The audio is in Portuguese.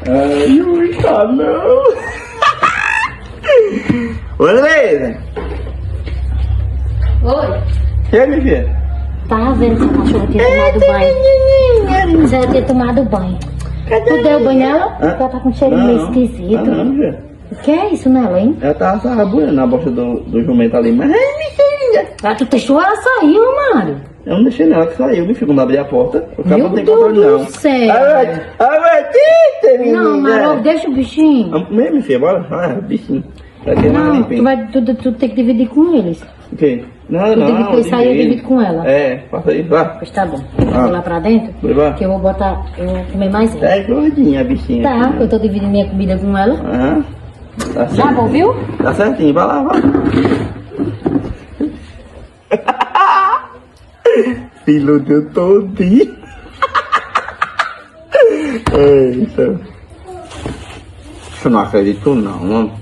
Ai, ui, tá não. Ô, Andresa. Oi. E aí, minha filha? Tava vendo se a cachorra tinha tomado banho. Se ela tinha tomado banho. Tu deu banho nela? Ela tá com um cheiro meio esquisito. Não, filha. O que é isso nela, hein? Ela tava sarrabuando na bosta do jumento ali, mas... Ai, minha filha. Ah, tu testou, ela saiu, Mário. Eu não deixei nela que saiu, meu filho, quando abri a porta. O cabo Meu não tem Deus controle, não. do céu. Menina. Não, Mário, deixa o bichinho. Vamos comer, minha filha, bora. Ah, bichinho. Vai ter mais Não, limpinho. tu tem que dividir com eles. O quê? Não, Tu não. tem que sair e dividir com ela. É, passa aí, vai. Pois tá bom. Eu vou lá pra dentro, Vai. que eu vou botar, eu vou comer mais ela. É gordinha a bichinha. Tá, que eu tô dividindo minha comida com ela. Aham. Tá Já certo. bom, viu? Tá certinho, vai lá, vai. Filho deu todinho. Eita. Eu não acredito não, mano.